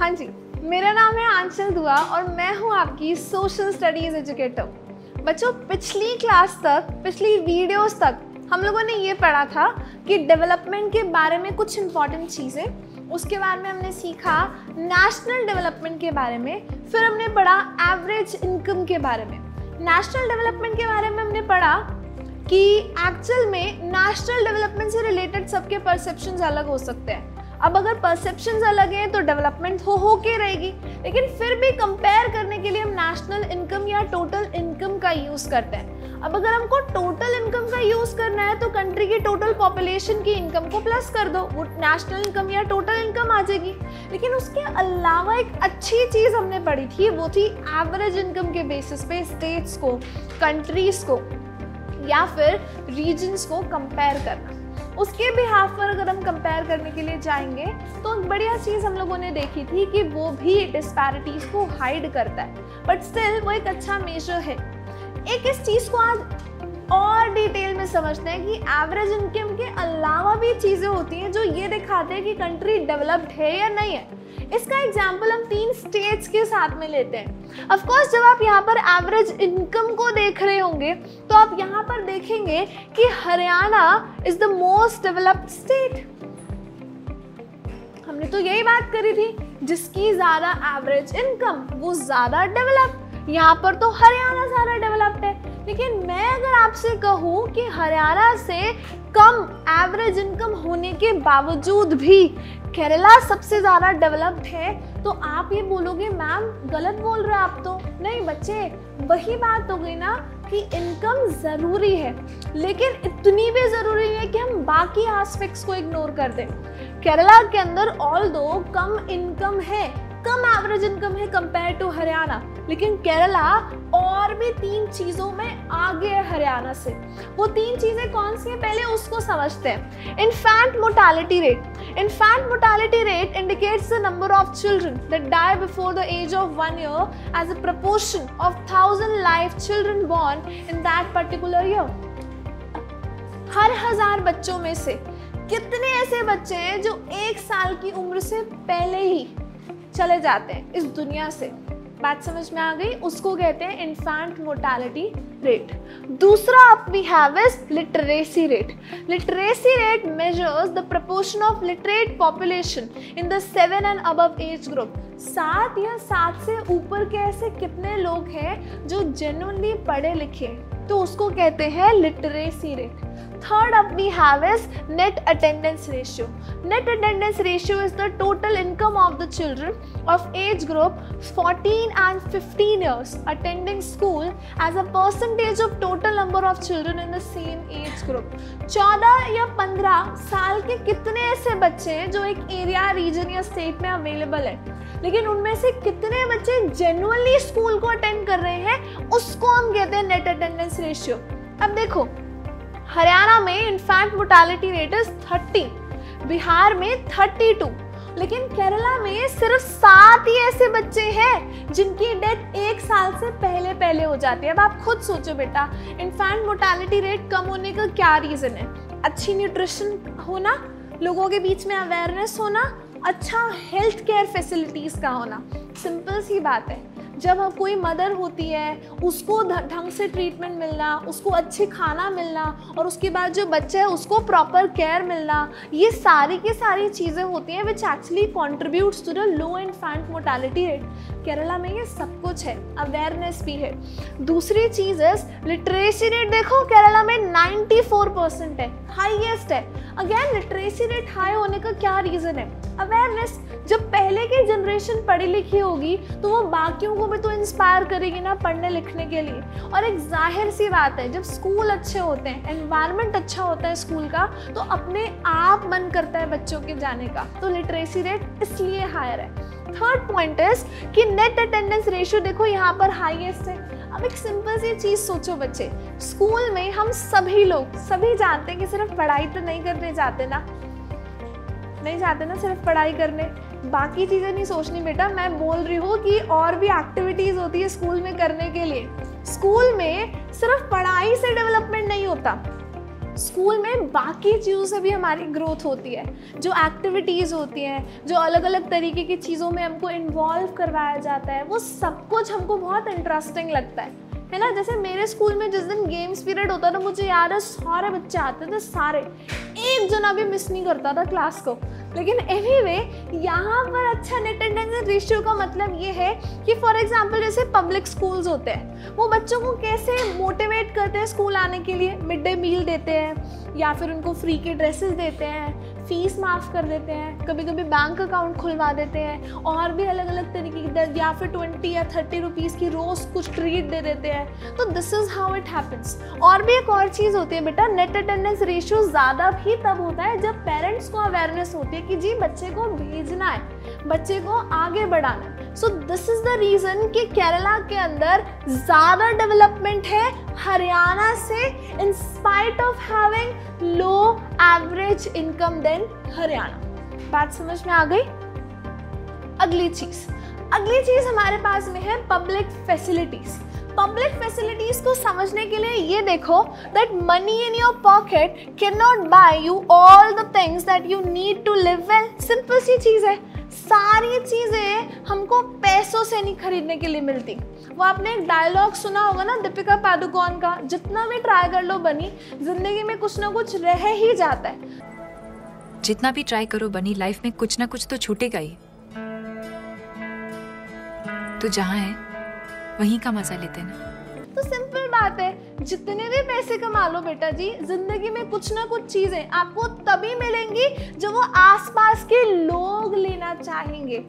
हाँ जी, मेरा नाम है आंचल दुआ और मैं हूँ आपकी सोशल स्टडीज़ एजुकेटर। बच्चों, पिछली क्लास तक, पिछली वीडियोस तक हम लोगों ने ये पढ़ा था कि डेवलपमेंट के बारे में कुछ इंपॉर्टेंट चीज़ें, उसके बारे में हमने सीखा नेशनल डेवलपमेंट के बारे में, फिर हमने पढ़ा एवरेज इनकम के बारे में। नेशनल डेवलपमेंट के बारे में हमने पढ़ा कि एक्चुअल में नेशनल डेवलपमेंट से रिलेटेड सबके परसेप्शंस अलग हो सकते हैं। अब अगर परसेप्शंस अलग हैं तो डेवलपमेंट हो के रहेगी, लेकिन फिर भी कंपेयर करने के लिए हम नेशनल इनकम या टोटल इनकम का यूज़ करते हैं। अब अगर हमको टोटल इनकम का यूज़ करना है तो कंट्री की टोटल पॉपुलेशन की इनकम को प्लस कर दो, वो नेशनल इनकम या टोटल इनकम आ जाएगी। लेकिन उसके अलावा एक अच्छी चीज़ हमने पढ़ी थी, वो थी एवरेज इनकम के बेसिस पे स्टेट्स को, कंट्रीज को या फिर रीजन्स को कंपेयर करना। उसके बिहाफ पर अगर हम कंपेयर करने के लिए जाएंगे तो बढ़िया चीज़ हम लोगों ने देखी थी कि वो भी डिस्पैरिटीज़ को हाइड करता है, बट स्टिल वो एक अच्छा मेजर है। एक इस चीज़ को आज और डिटेल में समझते हैं कि एवरेज इनकम के अलावा भी चीज़ें होती हैं जो ये दिखाते हैं कि कंट्री डेवलप्ड है या नहीं है। इसका एग्जाम्पल हम 3 स्टेट्स के साथ में लेते हैं। ऑफ कोर्स जब आप यहाँ पर एवरेज इनकम को देख रहे होंगे तो आप यहाँ पर देखेंगे कि Haryana is the most developed state. हमने तो यही बात करी थी, जिसकी ज़्यादा एवरेज इनकम वो ज़्यादा डेवलप्ड। यहाँ पर तो हरियाणा ज़्यादा डेवलप्ड है, लेकिन मैं अगर आपसे कहूँ कि हरियाणा से कम एवरेज इनकम होने के बावजूद भी केरला सबसे ज़्यादा डेवलप्ड है, तो आप ये बोलोगे मैम गलत बोल रहे हैं आप तो। नहीं बच्चे, वही बात हो गई ना कि इनकम ज़रूरी है, लेकिन इतनी भी ज़रूरी है कि हम बाकी एस्पेक्ट्स को इग्नोर कर दें। केरला के अंदर ऑल्दो कम इनकम है, कम एवरेज इनकम है कंपेयर टू हरियाणा, लेकिन केरला और भी 3 चीज़ों में आगे है हरियाणा से। वो 3 चीज़ें कौन सी हैं, पहले उसको समझते हैं। Infant mortality rate. Infant mortality rate indicates the number of children that die before the age of 1 year as a proportion of 1000 live children born in that particular year. हर 1000 बच्चों में से कितने ऐसे बच्चे हैं जो 1 साल की उम्र से पहले ही चले जाते हैं इस दुनिया से। बात समझ में आ गई? उसको कहते हैं इन्फेंट मोर्टालिटी रेट। दूसरा we have is literacy rate. Literacy rate measures the proportion of literate population in the 7 and above age group. 7 या 7 से ऊपर के ऐसे कितने लोग हैं जो जेन्युइनली पढ़े लिखे, तो उसको कहते हैं literacy rate. Third up we have is net attendance ratio. Net attendance ratio is the total income of the children of age group 14 and 15 years attending school as a percentage of total number of children in the same age group. 14 या 15 साल के कितने ऐसे बच्चे हैं जो एक area, reason या स्टेट में अवेलेबल है, लेकिन उनमें से कितने बच्चे जेन्युइनली स्कूल को अटेंड कर रहे हैं, उसको हम कहते हैं नेट अटेंडेंस रेशियो। अब देखो, हरियाणा में infant mortality rate is 30, Bihar में 32, लेकिन केरला में सिर्फ 7 ही ऐसे बच्चे हैं जिनकी डेथ 1 साल से पहले हो जाती है। अब आप खुद सोचो बेटा, इन्फेंट मोर्टालिटी रेट कम होने का क्या रीज़न है? अच्छी न्यूट्रिशन होना, लोगों के बीच में अवेयरनेस होना, अच्छा हेल्थ केयर फैसिलिटीज़ का होना। सिंपल सी बात है, जब कोई मदर होती है उसको ढंग से ट्रीटमेंट मिलना, उसको अच्छे खाना मिलना और उसके बाद जो बच्चा है उसको प्रॉपर केयर मिलना, ये सारी की सारी चीज़ें होती हैं which actually contributes to the low infant mortality rate. Kerala में ये सब कुछ है, अवेयरनेस भी है। दूसरी चीज़ है लिटरेसी रेट। देखो केरला में 94% है, हाईएस्ट है। अगेन लिटरेसी रेट हाई होने का क्या रीज़न है? अवेयरनेस। जब पहले की जनरेशन पढ़ी लिखी होगी तो वो बाकियों को भी तो इंस्पायर करेगी ना पढ़ने लिखने के लिए। और एक जाहिर सी बात है, जब स्कूल अच्छे होते हैं, एनवायरनमेंट अच्छा होता है स्कूल का, तो अपने आप मन करता है बच्चों के जाने का, तो लिटरेसी रेट इसलिए हायर है। थर्ड पॉइंट इज कि नेट अटेंडेंस रेशियो देखो यहाँ पर हाईएस्ट है। अब एक सिंपल सी चीज़ सोचो बच्चे, स्कूल में हम सभी लोग सभी जानते हैं कि सिर्फ पढ़ाई तो नहीं करने जाते ना, नहीं जाते ना सिर्फ पढ़ाई करने, बाकी चीज़ें नहीं सोचनी बेटा। मैं बोल रही हूँ कि और भी एक्टिविटीज़ होती है स्कूल में करने के लिए। स्कूल में सिर्फ पढ़ाई से डेवलपमेंट नहीं होता, स्कूल में बाकी चीज़ों से भी हमारी ग्रोथ होती है, जो एक्टिविटीज़ होती हैं, जो अलग अलग तरीके की चीज़ों में हमको इन्वॉल्व करवाया जाता है, वो सब कुछ हमको बहुत इंटरेस्टिंग लगता है ना। जैसे मेरे स्कूल में जिस दिन गेम्स पीरियड होता था, मुझे याद है सारे बच्चे आते थे, सारे, एक जना भी मिस नहीं करता था क्लास को। लेकिन एनीवे यहाँ पर अच्छा नेट अटेंडेंस रेशियो का मतलब ये है कि फॉर एग्जांपल जैसे पब्लिक स्कूल्स होते हैं, वो बच्चों को कैसे मोटिवेट करते हैं स्कूल आने के लिए। मिड डे मील देते हैं या फिर उनको फ्री के ड्रेसेस देते हैं, फीस माफ़ कर देते हैं, कभी कभी बैंक अकाउंट खुलवा देते हैं, और भी अलग अलग तरीके की, या फिर 20 या 30 रुपीज़ की रोज़ कुछ ट्रीट दे देते हैं। तो this is how it happens. और भी एक और चीज़ होती है बेटा, नेट अटेंडेंस रेशियो ज़्यादा भी तब होता है जब पेरेंट्स को अवेयरनेस होती है कि जी बच्चे को भेजना है, बच्चे को आगे बढ़ाना है। So this is the reason कि केरला के अंदर ज़्यादा डेवलपमेंट है हरियाणा से, in spite of having low average income than Haryana. बात समझ में आ गई? अगली चीज हमारे पास में है पब्लिक फैसिलिटीज। पब्लिक फैसिलिटीज को समझने के लिए ये देखो that money in your pocket can not buy you all the things that you need to live well. Simple सी चीज है, सारी चीजें हमको पैसों से नहीं खरीदने के लिए मिलती। वो आपने एक डायलॉग सुना होगा ना दीपिका पादुकोण का, जितना भी ट्राई कर लो बनी, जिंदगी में कुछ ना कुछ रह ही जाता है। जितना भी ट्राई करो बनी, लाइफ में कुछ ना कुछ तो छूटेगा ही। तो जहाँ है वहीं का मजा लेते ना। तो सिंपल बात है, जितने भी पैसे कमा लो बेटा जी, जिंदगी में कुछ ना कुछ चीजें आपको तभी मिलेंगी जो वो आसपास के लोग लेना चाहेंगे।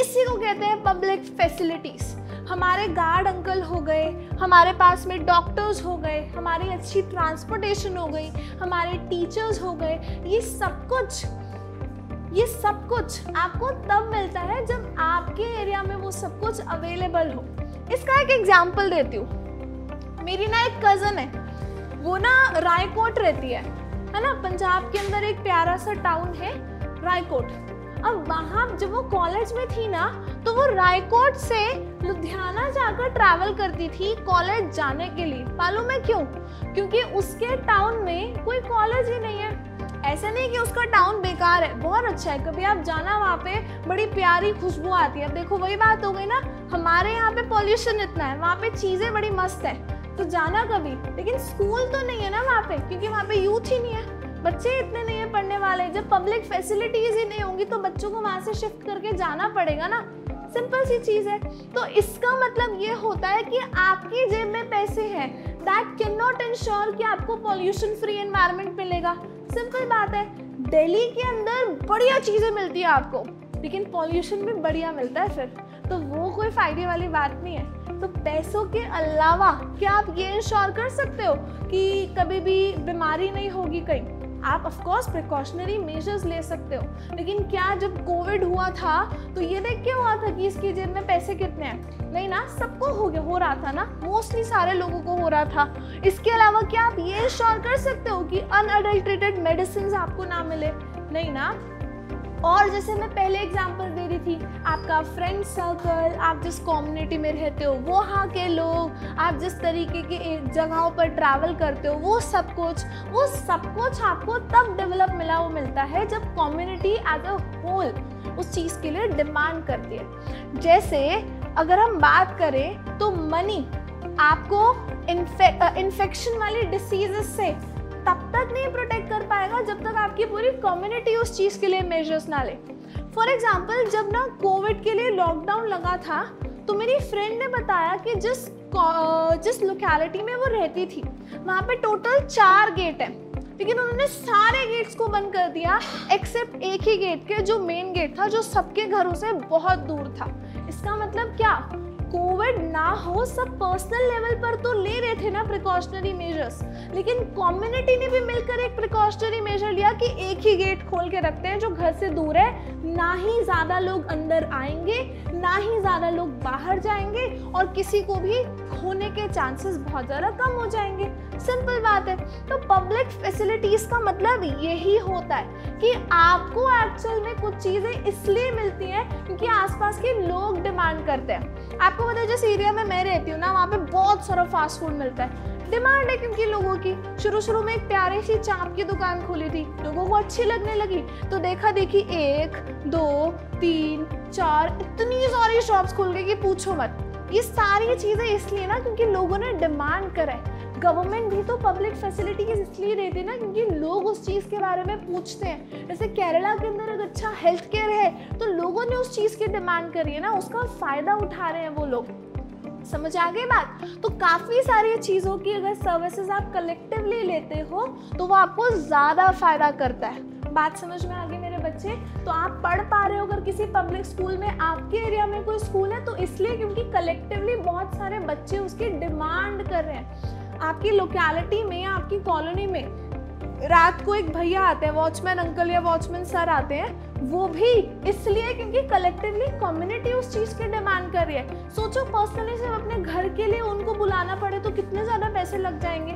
इसी को कहते हैं पब्लिक फैसिलिटीज। हमारे गार्ड अंकल हो गए, हमारे पास में डॉक्टर्स हो गए, हमारी अच्छी ट्रांसपोर्टेशन हो गई, हमारे टीचर्स हो गए, ये सब कुछ आपको तब मिलता है जब आपके एरिया में वो सब कुछ अवेलेबल हो। इसका एक एग्जाम्पल देती हूँ। मेरी ना एक कज़न है, वो ना रायकोट रहती है ना, पंजाब के अंदर एक प्यारा सा टाउन है रायकोट। अब वहाँ जब वो कॉलेज में थी ना, तो वो रायकोट से लुधियाना जाकर ट्रैवल करती थी कॉलेज जाने के लिए। मालूम है क्यों? क्योंकि उसके टाउन में कोई कॉलेज ही नहीं है। ऐसा नहीं कि उसका टाउन बेकार है, बहुत अच्छा है, कभी आप जाना, वहाँ पे बड़ी प्यारी खुशबू आती है। देखो वही बात हो गई ना, हमारे यहाँ पे पॉल्यूशन इतना है, वहाँ पे चीज़ें बड़ी मस्त है, तो जाना कभी। लेकिन स्कूल तो नहीं है ना वहाँ पे, क्योंकि वहाँ पे यूथ ही नहीं है, बच्चे इतने नहीं है पढ़ने वाले। जब पब्लिक फैसिलिटीज ही नहीं होंगी तो बच्चों को वहाँ से शिफ्ट करके जाना पड़ेगा ना। सिंपल सी चीज़ है। तो इसका मतलब ये होता है कि आपकी जेब में पैसे हैं, दैट कैन नॉट इंश्योर कि आपको पॉल्यूशन फ्री एनवायरनमेंट मिलेगा। सिंपल बात है, दिल्ली के अंदर बढ़िया चीज़ें मिलती है आपको, लेकिन पॉल्यूशन भी बढ़िया मिलता है फिर, तो वो कोई फ़ायदे वाली बात नहीं है। तो पैसों के अलावा क्या आप ये इंश्योर कर सकते हो कि कभी भी बीमारी नहीं होगी कहीं? आप ऑफ कोर्स प्रिकॉशनरी मेजर्स ले सकते हो, लेकिन क्या जब कोविड हुआ था तो ये देख के हुआ था कि इसकी जेब में पैसे कितने हैं? नहीं ना, सबको हो रहा था ना, मोस्टली सारे लोगों को हो रहा था। इसके अलावा क्या आप ये इंश्योर कर सकते हो कि अनअडल्ट्रेटेड मेडिसिन आपको ना मिले? नहीं ना। और जैसे मैं पहले एग्जांपल दे रही थी, आपका फ्रेंड सर्कल, आप जिस कम्युनिटी में रहते हो, वहाँ के लोग, आप जिस तरीके की जगहों पर ट्रैवल करते हो, वो सब कुछ आपको तब डेवलप मिलता है जब कम्युनिटी एज अ होल उस चीज़ के लिए डिमांड करती है। जैसे अगर हम बात करें तो मनी आपको इन्फेक्शन वाली डिसीजेस से तब तक नहीं प्रोटेक्ट कर पाएगा जब तक आपकी पूरी कम्युनिटी उस चीज़ के लिए मेजर्स ना ले। फॉर एग्जाम्पल जब ना कोविड के लिए लॉकडाउन लगा था तो मेरी फ्रेंड ने बताया कि जिस लोकेलिटी में वो रहती थी वहाँ पे टोटल 4 गेट हैं, लेकिन उन्होंने सारे गेट्स को बंद कर दिया एक्सेप्ट एक ही गेट के, जो मेन गेट था, जो सबके घरों से बहुत दूर था। इसका मतलब क्या? कोविड ना हो, सब पर्सनल लेवल पर तो ले रहे थे ना प्रिकॉशनरी मेजर्स, लेकिन कम्युनिटी ने भी मिलकर एक प्रिकॉशनरी मेजर लिया कि एक ही गेट खोल के रखते हैं जो घर से दूर है, ना ही ज़्यादा लोग अंदर आएंगे, ना ही ज़्यादा लोग बाहर जाएंगे, और किसी को भी खोने के चांसेस बहुत ज़्यादा कम हो जाएंगे। सिंपल बात है। तो पब्लिक फैसिलिटीज़ का मतलब यही होता है कि आपको एक्चुअल में कुछ चीज़ें इसलिए मिलती हैं क्योंकि आसपास के लोग डिमांड करते हैं। आपको पता है जिस एरिया में मैं रहती हूँ ना, वहाँ पे बहुत सारा फास्ट फूड मिलता है, डिमांड है क्योंकि लोगों की शुरू शुरू में एक प्यारी सी चाप की दुकान खोली थी, लोगों को अच्छी लगने लगी, तो देखा देखी 1 2 3 4 इतनी सारी शॉप्स खुल गई कि पूछो मत। ये सारी चीजें इसलिए ना क्योंकि लोगों ने डिमांड करा है। गवर्नमेंट भी तो पब्लिक फैसिलिटीज इसलिए देती है ना क्योंकि लोग उस चीज़ के बारे में पूछते हैं। जैसे केरला के अंदर एक अच्छा हेल्थ केयर है तो लोगों ने उस चीज़ की डिमांड करी है ना, उसका फ़ायदा उठा रहे हैं वो लोग। समझ आ गई बात? तो काफ़ी सारी चीज़ों की अगर सर्विसेज आप कलेक्टिवली लेते हो तो वो आपको ज़्यादा फ़ायदा करता है। बात समझ में आ गई मेरे बच्चे? तो आप पढ़ पा रहे हो अगर किसी पब्लिक स्कूल में, आपके एरिया में कोई स्कूल है तो इसलिए क्योंकि कलेक्टिवली बहुत सारे बच्चे उसकी डिमांड कर रहे हैं। आपकी लोकेलिटी में, आपकी कॉलोनी में रात को एक भैया आते हैं, वॉचमैन अंकल या वॉचमैन सर आते हैं, वो भी इसलिए क्योंकि कलेक्टिवली कम्युनिटी उस चीज़ की डिमांड कर रही है। सोचो पर्सनली सिर्फ अपने घर के लिए उनको बुलाना पड़े तो कितने ज़्यादा पैसे लग जाएंगे,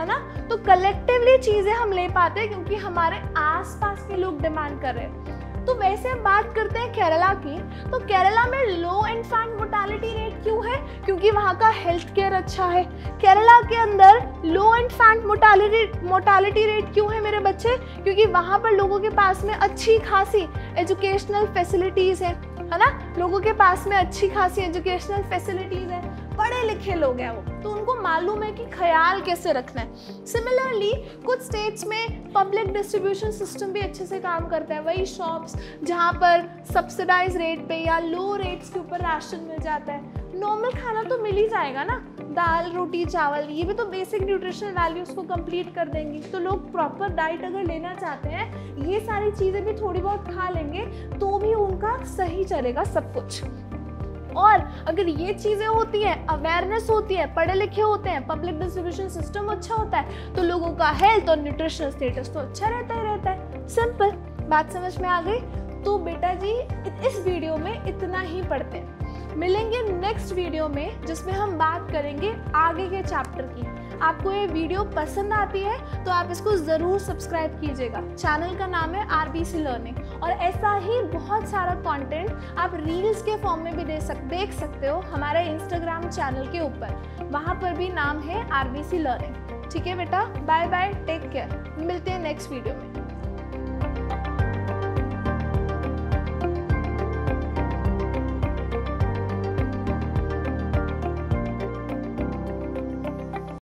है ना? तो कलेक्टिवली चीज़ें हम ले पाते हैं क्योंकि हमारे आसपास के लोग डिमांड कर रहे हैं। तो वैसे बात करते हैं केरला की, तो केरला में लो इन्फेंट मोर्टालिटी रेट क्यों है? क्योंकि वहाँ का हेल्थ केयर अच्छा है। केरला के अंदर लो इन्फेंट मोर्टालिटी रेट क्यों है मेरे बच्चे? क्योंकि वहाँ पर लोगों के पास में अच्छी खासी एजुकेशनल फैसिलिटीज़ है ना? लोगों के पास में अच्छी खासी एजुकेशनल फैसिलिटीज़ है, पढ़े लिखे लोग हैं वो, तो उनको मालूम है कि ख्याल कैसे रखना है। सिमिलरली कुछ स्टेट्स में पब्लिक डिस्ट्रीब्यूशन सिस्टम भी अच्छे से काम करता है। वही शॉप्स जहाँ पर सब्सिडाइज रेट पे या लो रेट्स के ऊपर राशन मिल जाता है, नॉर्मल खाना तो मिल ही जाएगा ना, दाल रोटी चावल, ये भी तो बेसिक न्यूट्रिशनल वैल्यूज को कंप्लीट कर देंगी। तो लोग प्रॉपर डाइट अगर लेना चाहते हैं, ये सारी चीज़ें भी थोड़ी बहुत खा लेंगे तो भी उनका सही चलेगा सब कुछ। और अगर ये चीज़ें होती हैं, अवेयरनेस होती है, पढ़े लिखे होते हैं, पब्लिक डिस्ट्रीब्यूशन सिस्टम अच्छा होता है, तो लोगों का हेल्थ और न्यूट्रिशनल स्टेटस तो अच्छा रहता ही रहता है। सिंपल बात समझ में आ गई? तो बेटा जी इस वीडियो में इतना ही पढ़ते हैं। मिलेंगे नेक्स्ट वीडियो में जिसमें हम बात करेंगे आगे के चैप्टर की। आपको ये वीडियो पसंद आती है तो आप इसको ज़रूर सब्सक्राइब कीजिएगा। चैनल का नाम है आरबीसी लर्निंग और ऐसा ही बहुत सारा कंटेंट आप रील्स के फॉर्म में भी देख सकते हो हमारे इंस्टाग्राम चैनल के ऊपर, वहाँ पर भी नाम है आरबीसी लर्निंग। ठीक है बेटा, बाय बाय, टेक केयर, मिलते हैं नेक्स्ट वीडियो में।